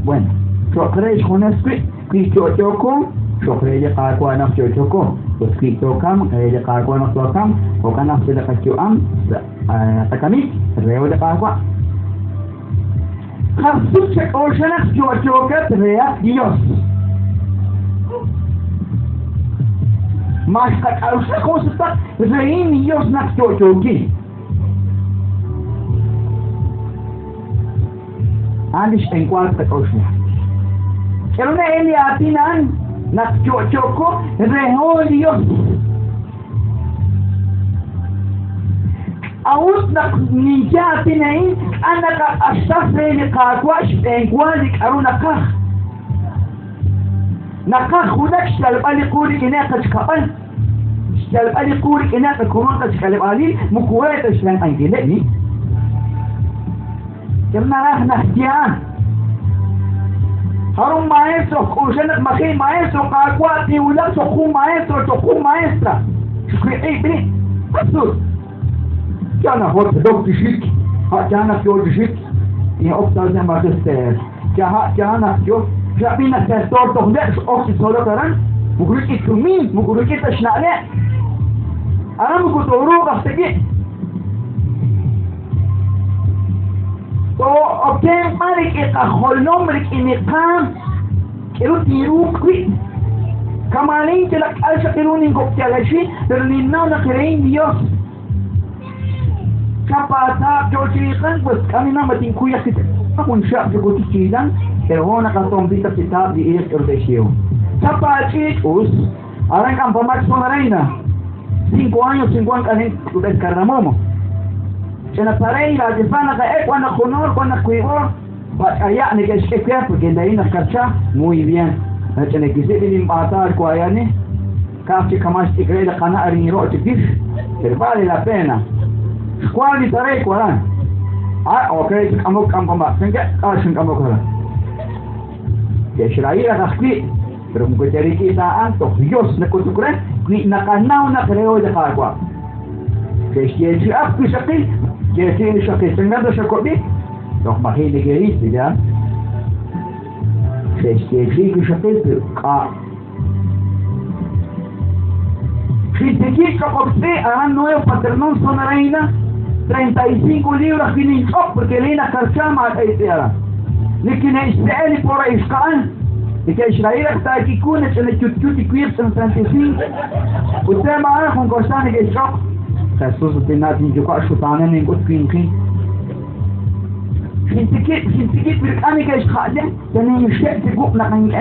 Bueno, yo creo con esto, que yo choco, yo creo que cada cual nos choco. Pues que tocam, cada cual nos tocam, o que nos queda que atacami, reo de cada cual. Jesús se oyenas yo choca, rea Dios. Mas a usted cómo está, reír Dios nas yo choqui. Antes en cuarta cosa. Pero una elia atinan nas choco reo Dios. Aún ni ya tienen anak asas de kakwash en cualik aruna kah. Nakah hudak shal bali kuri inaka chkapan. Shal bali kuri inaka kurunta shal bali mukweta shlan angileni. Kemna nahdian. Harum maestro, usted maquin maestro, kakwati ulak soku maestro, soku maestra. Shkri bri. Pasur. Kana hort dok dishik. Ha kana kyo dishik. Ye optal ne magister. Kana kyo. Jabina testor to ndes oksi solo karan. Muguruki tumi, muguruki tashnale. Ana mugutoro gastegi. तो अब क्या मारे के काहलों में कि निकाम केरो तीरू क्वी कमालें के लग ऐसा केरो नहीं को क्या लगी पर निन्ना न करें दियोस कपाता जो चीज़न बस कमी ना मतीं कुया कित अपुन शाप जो कुछ चीज़न तेरे ना कंटों भी तब किताब दी एक और देशियो कपाची उस orang kan pemat sonaraina 5 años 50 años tu descargamamos Cena pareja, de pana que cuando honor, cuando cuidó, allá ni que es que porque de ahí nos cacha muy bien. Cena que se viene empatar con allá ni, casi jamás te cree la cana a rinero te dice, pero vale la pena. ¿Cuál es pareja cuál? Okay, kamu más, venga, sin kamu cuál. Que Israel es así, pero como te dije está alto, Dios le construye, que na cana una creo de cada cual. Que si es apto y aquí que tiene que tener de Jacobi, doch imagine que dice ya. Que sí que Jacobi si te quiso usted a nuevo paternón sonaraina 35 libras que ni porque le na carchama a ella. لكن إسرائيل por Israel y que Israel está aquí con el chuchuti cuirsen 35 usted más con cosas que shock Jesús tenat ni juga sultanan yang kutin kin. Sintikit berkami guys khadem dan yang syek teguk nak ni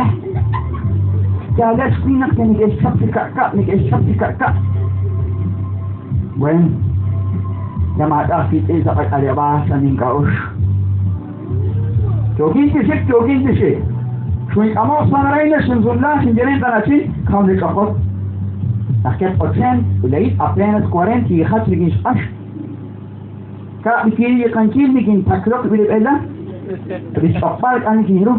Jalan spinak ni guys sabti kakak ni guys sabti kakak. Bueno, jamaat afit zakat ada bahasa ni kau. Jogin tu. Shui amo sanaraina shinzullah shinjeren tanasi kau ni kakot. Akhir persen, ولقيت apenas 40 يخاطر جيش قش كا بكيري كانتين بكين تاكلوك بالبلا بيشقبالك أنا كيرو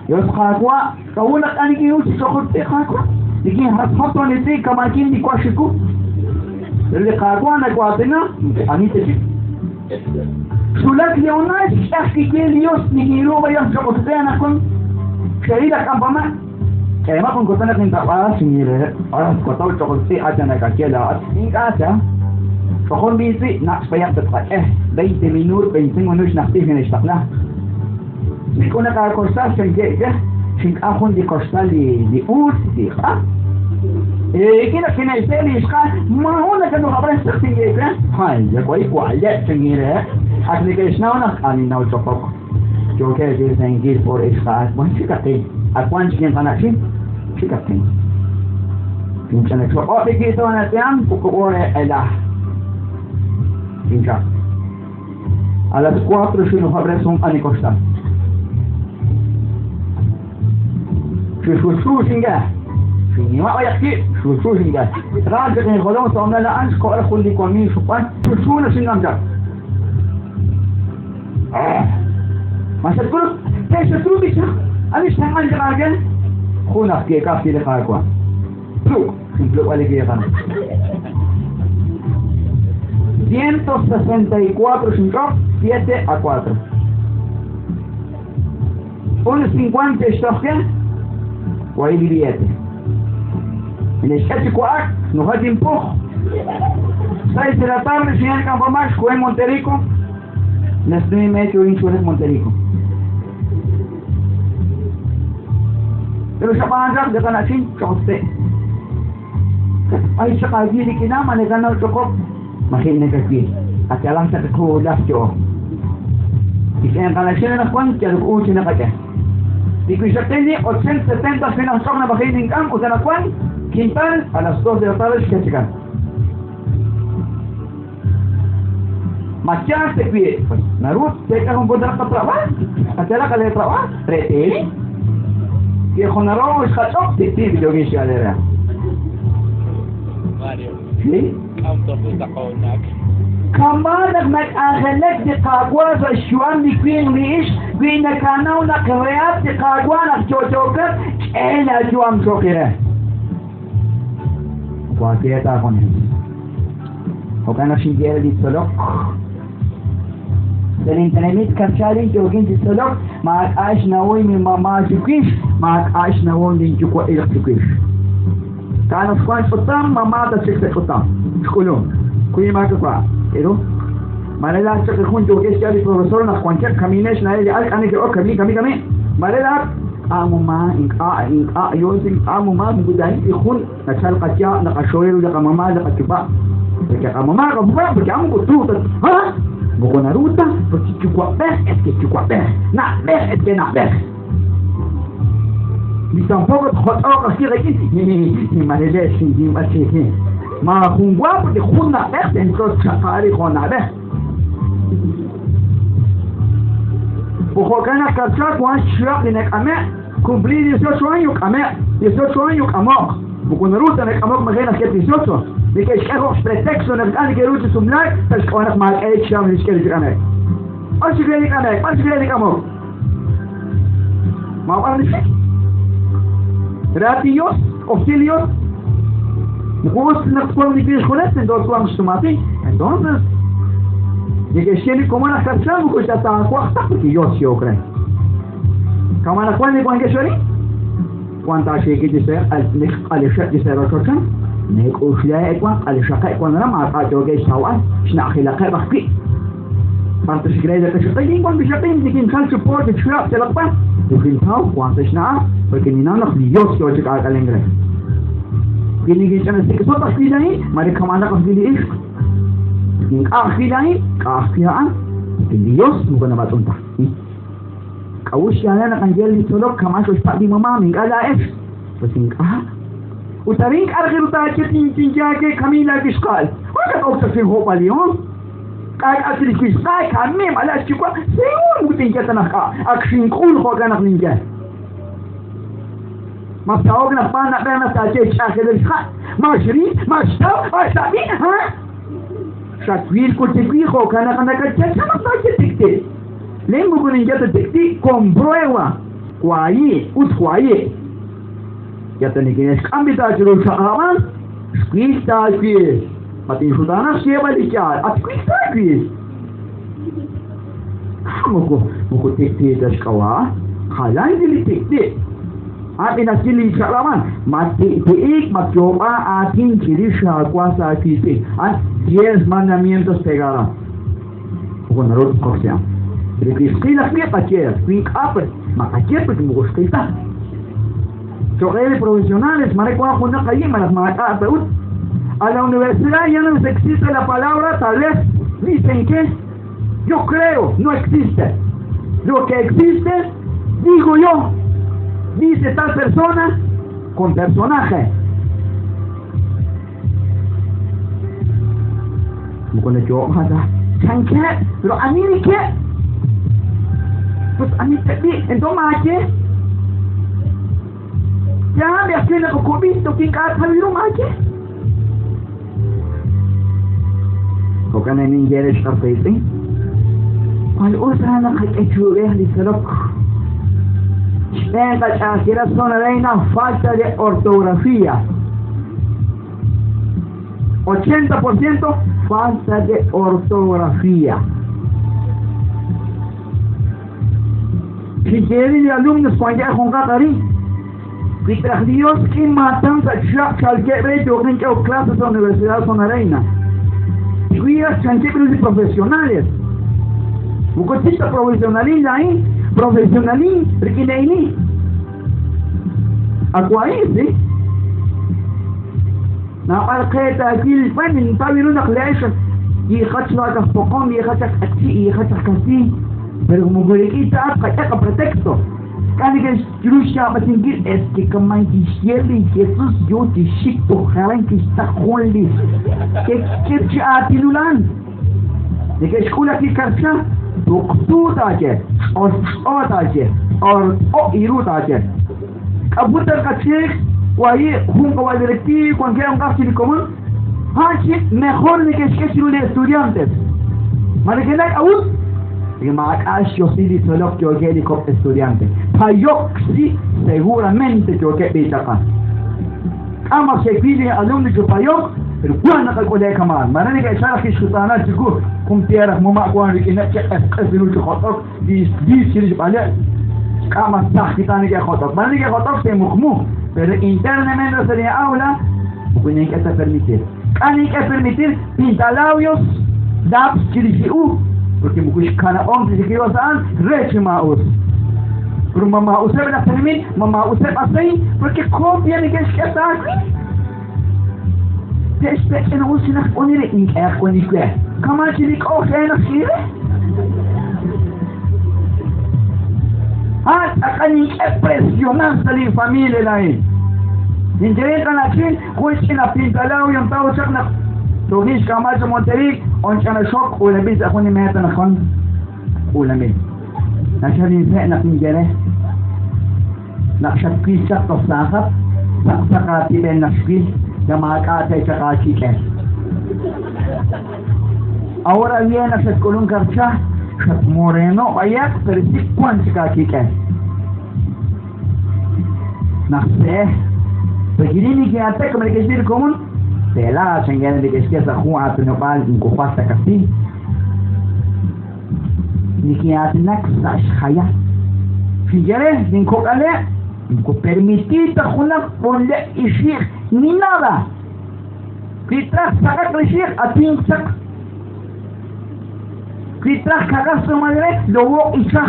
يسقاقوا كونك أنا كيرو تسقط تخاقوا لكن هتحطوا نتي كما كين دي كواشكو اللي قاقوا أنا قاطنا أني تجي سولك ليوناس أخي كيليوس نيرو بيسقط تانا كون شريدك أبما Emang pun kota nak minta apa sendiri, orang kota cakap si aja nak kaki lah, ini aja. Soalnya bisi nak supaya tepat, 20 minit, 20 minit nak tiga ni tak lah. Jika nak kau kosta sengke, sengke aku di kosta di ursi, kena isteri sekarang, mahu nak kena apa yang sengke, hai, jadi kau lihat sendiri, asli kesana nak ani nak cakap, jokai jadi sengke for sekarang, macam kata, akuan sengke panas sih. Fíjate. Pincha en el suelo. Oh, te quito en el tiempo, poco por el Pincha. A las 4 si nos abres un anicostal. Si singa. Si ni ma vaya aquí, singa. Raja que jodamos a una la ans ko al khulli ko mi supan. Na singam ja. Masa kul, kaysa tu bicha. Ani sangan jaragan. Kuna que casi le cae simple vale que ya 164 5 7 a 4 1.50 ¿estás qué? O ahí billete. En el Chechicuac, nos hace un poco. 6 de la tarde, señor Campo Max, fue en Monterico. Las 9:30 en Monterico. Pero sa pangarap, daga na sin, choste. Ay, sa kagili kinama, naganaw chokop. Mahinig kagili. At yalang sa kakulas cho. Isang kalasyon na kwan, kaya lukuusin na kaya. Di ko isa tini, 870 finansok na mahinig ang, usan na kwan, quintal, a las 2 de la tarde, siya Macam se pide, pues, Narut, se ka kung budrak na trabaho. At yala ka na trabaho, rete. Kaya kung naro, iskachok, titi, video game siya nila. Mario, Sí? auto sa kaunak. Kamanag nag-ahalek di kagwa sa siyuan ni Queen Lish, Queen na kanaw na kareat di kagwa na chochokat, na juang chokire. Kwa kaya ta ako niya. O ka na sigera di solok. Daling tanamit kapshalin jogin di solok, maag-aish na woy mi mama jukish, maag-aish na woy din jukwa ilak jukish. Kanos kwan utam, mamata siksek utam. Skulong. Kuya makakwa. Pero, malala sa kakun jogis siya di profesor na kwanchak kaminesh na ili alik anik o kami. Malala, amo ma, yun sing amo ma, mugudahin ikun, nagsalkat siya, nakashoyero, nakamama, nakatuba. Porque a mamá lo fue porque amo bututa. ¿Ah? Buko naruta porque chukwa bes es que chukwa bes. Na bes es que na bes. Ni tampoco hot o así aquí. Ni malele sin ni así. Ma jungwa porque junna bes entonces chafari con na bes. Buko kana kapsa kwa shrak ni ame cumplir 18 años ame 18 años amok. Buko naruta nek amok magana que 18. Dike shkego pretexto na kan ke ruti sumlak, tas konak mal sham ni skeli kamek. Al skeli kamo. Ma wa ni. Ratios, auxilios. Mukos na kwam ni kis khonet en dos kwam stomati. Entonces, dike sheli como na kacham ko ta kwakta porque yo si okre. Kama na kwani kwan ke shori? Kwanta sheki dise al shek dise rochokan. Nek usia ekwan ali shaka ekwan na ma ka joge sawan shna khila ka bakki parto sigreda ka shaka din kwan bi shaka din dikin kan support de trap de la pa dikin tau kwan shna porque ni na khli yos yo ka kalengre kini gi chana sik so ta khilani mare khamana ka khili ish dikin ka khilani ka khian dikin yos mu kana batunta kawusia na kan jeli solok kamasho spadi mama min kala ish pasin ka وتريك أرغل تاكتين تنجاكي كميلا بشقال وكان أوكسا في هوبا اليوم قاعد أسري في ساي كميم على أشكوا سيون مكتين كتنخا أكشين كل خوغانا نينجا ما بتاوغنا فانا بينا تاكي شاكي للخال ما شري ما شتاو ما شتابي ها شاكويل كل تكوي خوغانا كنا كتشاكي ما تاكي تكتي لين بقول نينجا تكتي كومبرويوا كواي كواي Ya te nikinesh kambita chiro shaaman, squista quiz. Pati sudana sheba lichar, at squista quiz. Muko tikti dashkawa, halay dili tikti. At inasili shalaman, mati tiik matyopa atin chirisha kwasa kiti. At 10 mandamientos pegara. Muko narot koksya. Pero kisila kaya kacher, quick up, makacher porque muko squista. Choqueres profesionales, marecuajo una calle, las mata a la universidad ya no existe la palabra, tal vez dicen que yo creo, no existe. Lo que existe, digo yo, dice tal persona con personaje. Con el yo, ¿qué? Pero a mí ni qué. Pues a mí te di, entonces, ¿qué? Ya me hacen el cocobito que cada vez más que. ¿O que no hay ni quieres estar feito? Al otra la que chuve de salok. Esta chasquera son una falta de ortografía. 80% falta de ortografía. Si quieren alumnos cuando ya con Gatari, Pitras Dios que matan a Chal que ve yo creo que clases de la Universidad Sonarena. Cuidas chanchipros y profesionales. Un cochista profesionalín ahí, profesionalín, riquineini. Aquaí, ¿sí? Na parqueta aquí el pan en Pablo una clase y hachla ka pocón y hachak aquí y hachak casi. Pero como guriquita hasta pretexto. Cani que Jerusalén patingir es que como dice Jesús yo te shikto jalan que está holy. Que chatilulan. De que escuela que carcha, tú taje, o taje, o iru taje. Abutar kachek, guay, junto al directivo, cualquier un gasto común. Hachi mejor de que de estudiantes. Mariquelay aún. Y más yo sí dice lo que yo quiero como estudiante. Payok sí seguramente yo que pitaca. Ama se pide alumno que payok, pero cuando que colega camar. Marane que esa que sutana chico, con tierra mama cuando que no que es de lucho hotok, dis que vale. Ama tahitane que hotok. Marane que hotok se muhmu, pero internamente sería aula, porque hay que permitir. Hay que permitir pintalabios, daps chirisiu. Porque mukush kana om si kiwa saan reche maus. Pero mama usep na termin, mama usep asay, porque copia ni que esqueta aqui. Te en usina onire in erkonikwe. Kama chilik o na sire. Akani impressionante ali família daí. Interesa na kin, kuichi na pintalau yung tao sak na Tugis kamar sa Monterrey, on siya na shock, ulabis ako ni Meta na kon, ulamin. Nasya rin sa napinggere, naksyakwisak to sakap, sakatiben na skwi, na mga katay sa kachiken. Ahora viene sa kulong karcha, sa moreno, kaya, pero si kwan sa kachiken. Nakse, pagkininig niya ate, kung malikasir komun, Tela, sengen de que esquece Juan Atenopal en Copasta Casti. Ni que hace naxash haya. Si quieres, ni cocale, ni permitita Juan ponle ishir, ni nada. Quitras saca crishir a tinsak. Quitras cagas su madre, lo voy a ishar.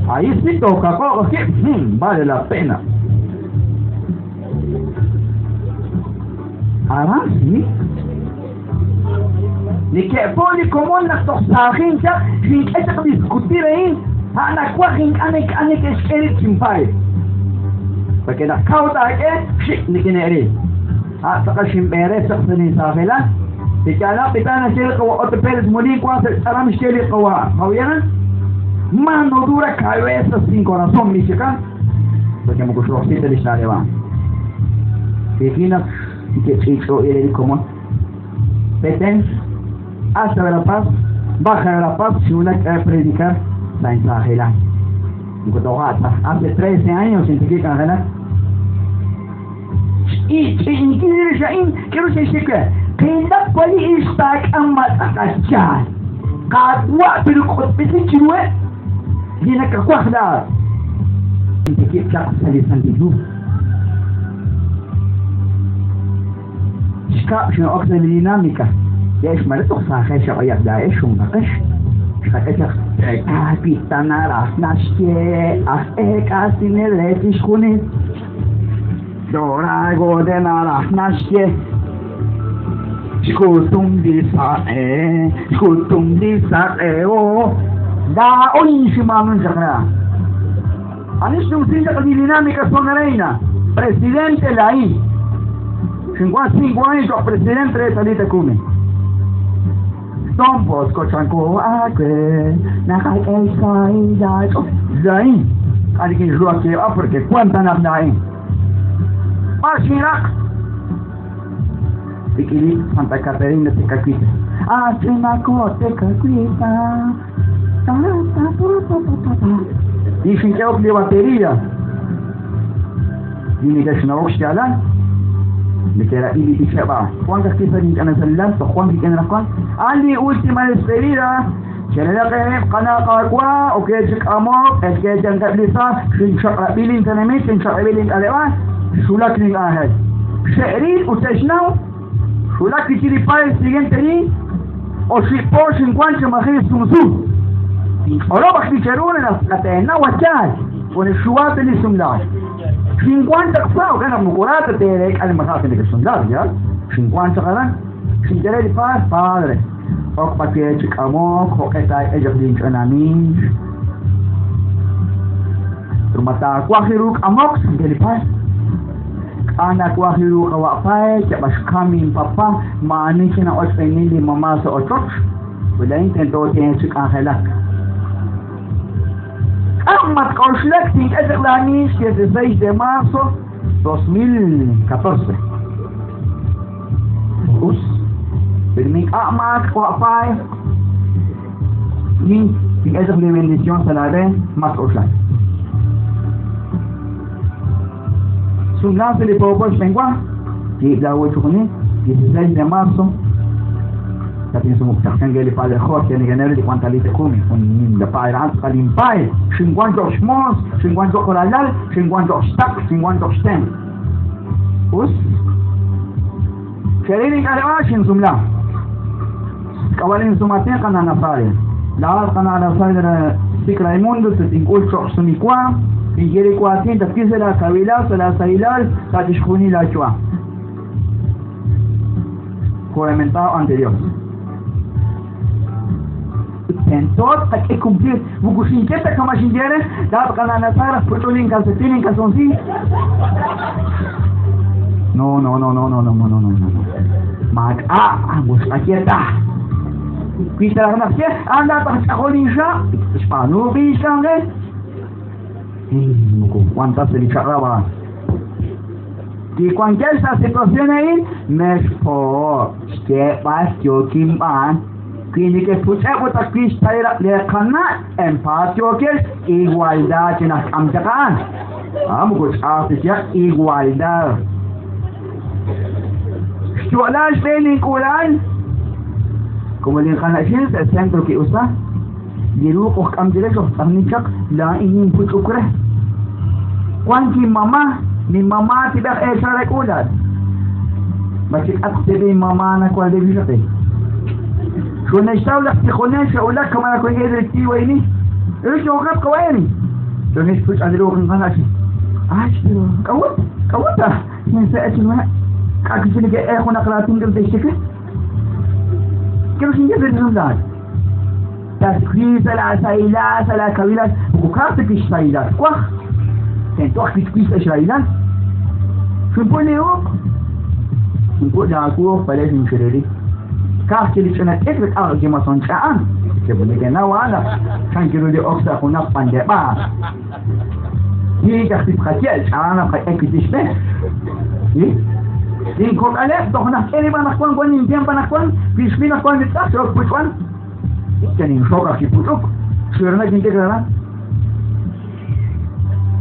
Ahí sí toca, vale la pena. Ahora sí. Ni que pone como en las tosajinas, sin que se discutir ahí, a la cuajin, a que es el chimpay. Porque la causa es, ni que nere. Hasta que chimpere se ni sabela. Y que a la pitana se le como otro pérez morir cuando se hará mi chile como, ¿oyeron? Mano dura cabeza sin corazón, mi chica. Porque me gustó así de la va. Fíjina. Y que chico y le como Petén hasta de la paz, baja de la paz si una quiere predicar la ensajela. Hace 13 años en que canela. Y quiere Shain, quiero decir que la poli está amat akachar. Kadwa pero con pesi chue. Viene que cuajda. Y que chak sale santilu. شنو أكثر الديناميكا ياش مرتو صاحي شغير دايش ونقش شغير كابيتانا راس ناشكي أخيك أسين اللي شكوني دورا غودنا راس ناشكي شكوتم دي ساقي او دا أولي شمامن شغنا أنيش نمسيجا الديناميكا sonarena presidente Laí 55 años como presidente de Talita Kume. Son Bosco Chanco, que Nakai Elsai, Zain. Hay que jugar que va porque cuentan a Zain. Marchirak. Pikili Santa Caterina de Caquita. Trinaco de Caquita. Dicen que es de batería. Dime que es una voz de que era Ili Bishaba. Juan Castillo en el celular, Juan que en la cual. Ali, última despedida. Shenelake kanakakwa o kechik amok el kechan katlisa shin shaqabilin tanamit shin shaqabilin alewa shulak ning ahad she'rin utashnaw shulak tiri pa el siguiente ni o shikpo shinquanche majis sumsum olo bakticherun la tena wachal con el shuat el sumla 50 sao kana mukurata terek al masakin de sumla ya 50 kana sin tener padre ok pakai cik amok ok etai ejak din anamin rumah ta kuahiruk amok sendiri pas anak kuahiruk awak pai cak bas kami papa mani kena os pengen di mama so otot belain tento ten cik ahelak amat konslek tin ejak lani 16 de marzo 2014 us Perming amat ko apay ni esa bendición sa natin mas usan. Sunga se le popo sengwa di dawo chukuni 16 de marzo tapi sumukta kangeli pale khot ni ganere di quantalite kumi un da pai ran kalimpai 50 shmos 50 koralal 50 stak 50 stem us Kerini kalawashin sumla Kawalin sumatnya kana nafari. Lahat kana nafari na si Raimundo sa tingkol sa sunikwa. Pingiri ko atin tapos sila kawila sa ilal sa diskuni la chua. Comentado anterior. Entonces, hay que cumplir. Bukusin keta kama shingere, lahat kana nafari putulin kalsetinin kalsonsi. No. Busca Questa è la nazione, andata a Coliscia, spano, bisciange. Quanta se li cerrava. Di questa situazione me che bastio kimban. Quindi che potevo da questa era le canna, empatio che igualdad in amjakan. Amukus artificial igualdad. Stualas benin kulan. Como le digan el centro que usa, diru o cam derecho, tamnichak la ingin putukre. Kwanki mama, ni mama tidak esa rekulat. Bacik at tebe mama na kwal de bisate. Shuna ishtaw la tikhonesha ulak kama na kwenge direktiwa ini. Ero wakap kawaini. Shuna ishpuch adiru kan kanashi. Ashtiru, kawata. Yan sa etima. Kakisini ke ekho na kalating del deshike. كيف يجب الجملات تسكيس العسائلات الكويلات وكارتك الشايلات كوخ تنتوخ تسكيس الشايلات شو نقول ليوك نقول لأكوه فلاش نشريري كارتك اللي شنا تكرك أغجي ما صنشعان كيف نجينا وانا كان كيلو لي أكسا خنا بانجبا يجي تختيب خاتيال شعانا بخي أكي تشبه Din kok alef doch nach kene ba nach kwan in tempo nach kwan bis nach kwan mit tak so puchwan kenin shoga ki puchuk shurna ginte kana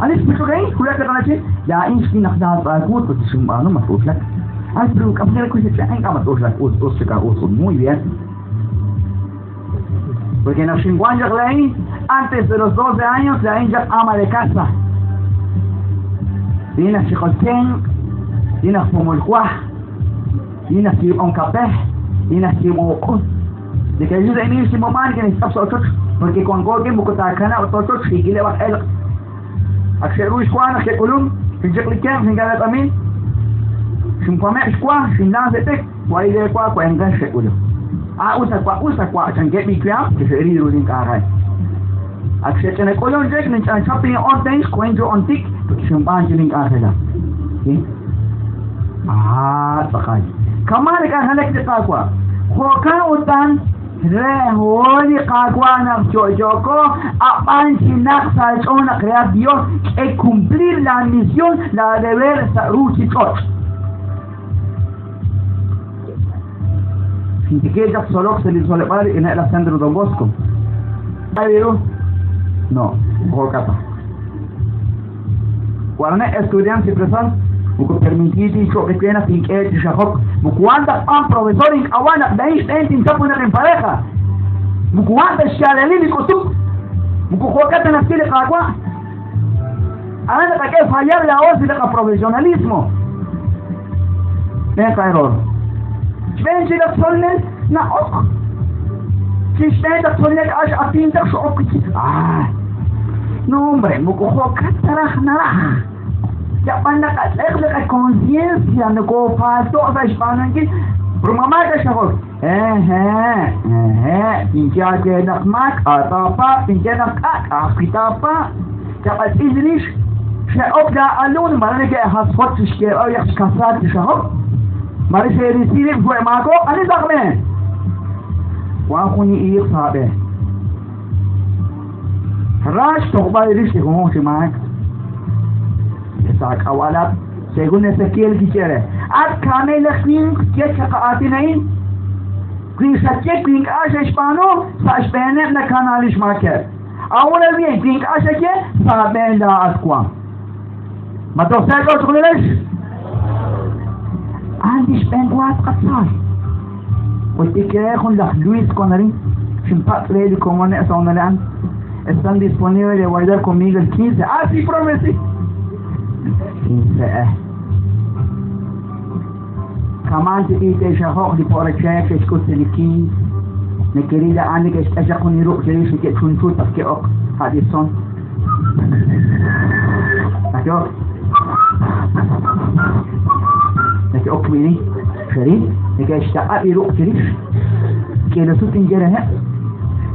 anis puchugai kula kana che ya inski nach da ba gut ko tsumano ma puchak al pro kapner ko se en kama puchak os se ka os muy bien porque en los 50 años antes de los 12 años la ella ama de casa viene a chicoten Ina fumulkwah, ina si onkapeh, ina si mokun. De que ayuda en ese momento que necesitas otros, porque con Golgen Bukotacana o otros, y le va a él. Axeru Squan, Axeculum, sin Jaclican, sin Galatamin, sin Quamet Squan, sin Lancetek, Wai de Qua, Quengan Shekulum. Usa Qua, and get me clear, que se ríe en Caray. Axetan a colon Jack, and chopping on things, Quenjo on tick, to some banjing Arhela. Bakal. Kamari kan halak di kakwa. Hoka utan reholi kakwa ng Joko apan sinaksa na kaya Dios e cumplir la misión, la deber sa Rusichot. Hindi kaya solok sa lisolepari ina el centro Don Bosco. Pero no, hoka pa. Cuando estudiante presal Buku permititi so que tiene sin que te shahok. Buku anda un profesor en awana dais entin sapo na pareja. Mukuha siya lalili kutuk. Mukuha ka na sila kakwa. Ana ka kaya fallar la voz de profesionalismo. Ven error. Wenn sie das sollen, na ok. Si usted das sollen a pintar su ok. No hombre, mukuha ka tarah narah. Ya panda ka la conciencia no ko falto sa hispanan ki. Rumama ka siya ko. Pinja ke nakmak atapa, pinja nakak akitapa. Dapat iznish. شأبدأ ألون مرة كي هاسفتش كي أو يخشكسات شهر مرة سيريسيري بقوي معكو أنا دغمه وأخوني إيه صابه راش تقبل ريش يكون شماك يساك أولاد سيقول نسكيل كيشيره أد كامل لخين كي شقاعتي نين كريشاكي كرينك آش إشبانو ساش بينه نكاناليش ماكر أولا بيه كرينك آشاكي سابين لا أسكوان ما توصل لو تقول ليش عنديش بنقوات قصار والتكرار con las Luis Connery sin patria de como no son الآن están disponibles de guardar conmigo el 15 sí prometí 15 كمان تيجي شهور دي por check escuche el 15 mi querida Annie que está con el rock que que تكون que ok Addison ¿D'accord? لكن أكملي شريف لكي اشتاق يروق شريف كي نسوتين جرهة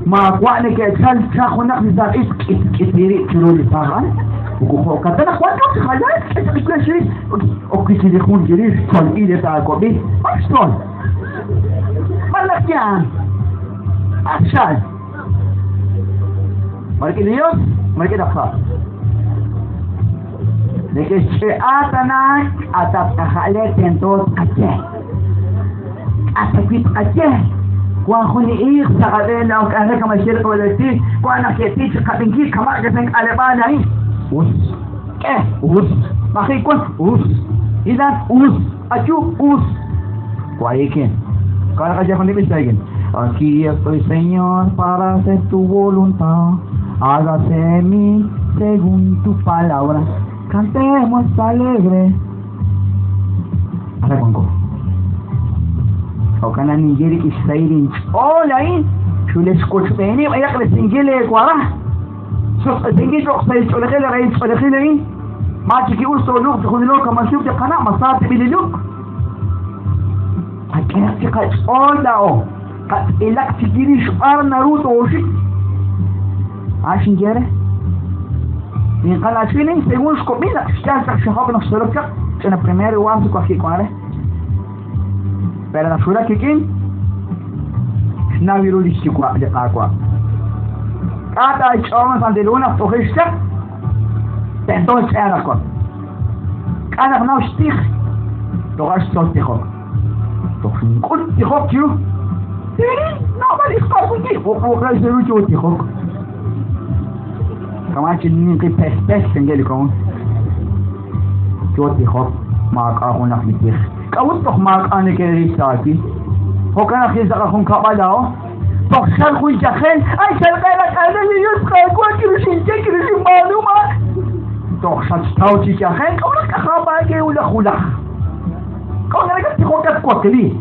ما أقوى لكي أتسال شاخو نقل زار إسكتيري كيلو لساغان وكوخو كتنا أخوان نفسي خلال أتسال شريف أكي سيديخون شريف صل إيدي تاكو بي أشتون مالك يان أكشال مالك اليوم مالك الأخار de que se atanan hasta tajale tentos caché hasta que caché cuando ni ir sagadena o kana kama shirka wala ti cuando que ti kapinki kama que ten alebana ahí makikon idan achu cuaiken cara que con dice aquí estoy Señor para hacer tu voluntad hágase en mí según tu palabra cantemos alegre. Ahora pongo. O kana nigeri isairin. Hola in. Shule escucho bene, vaya que singile kwara. So tingi to sai to lekele rais to lekele in. Ma tiki usto luk to khudilo kama shuf de kana masat bililuk. Akena tika hola o. Kat elak tigiri shar naruto oshi. Ashin jere. Y en cada chile, según su comida, ya se ha dejado que nos en el primer lugar de cualquier cosa. Pero la sura que quién, no hay un disco de agua. Cada choma de luna, o gesta, entonces era con. Cada no stig, lo has todo de hoc. Toch een goed de hoc, joh. Nou, maar ik ga voor die. Hoe ga je zo goed de hoc? كمان تنين كي بس تنجلي كون جوتي خب معك أخونا في الدخ كأوتك معك أنا كريم ساكي هو كان أخي زقاكم كابلاو تخشل خوي جخل أي سلقلك أنا اللي يسقى كوكرشين تكرشين معلومة تخشل تاوتي جخل كونك أخاباكي ولا خلا كونك تخوكت كوكلي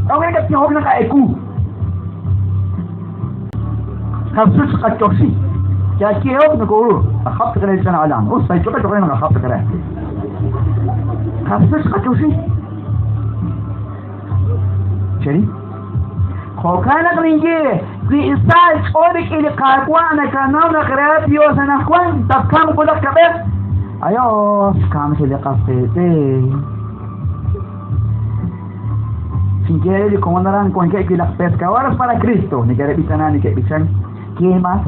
كونك تخوكت أكو خمسوش قد تخشي جاكي يوم نقول أخبط كره السنة علام وصا يجوك تقولين أنا أخبط كره خمسة قتوشي شري خوكانك نيجي في إسال شورك إلي قاقوانا كانوا نقرأت يوسن أخوان تفكام قولك كبير أيوه كامش اللي قصيتي sin querer y como andarán con que las pescadoras para Cristo ni que repitan ni que pichan que más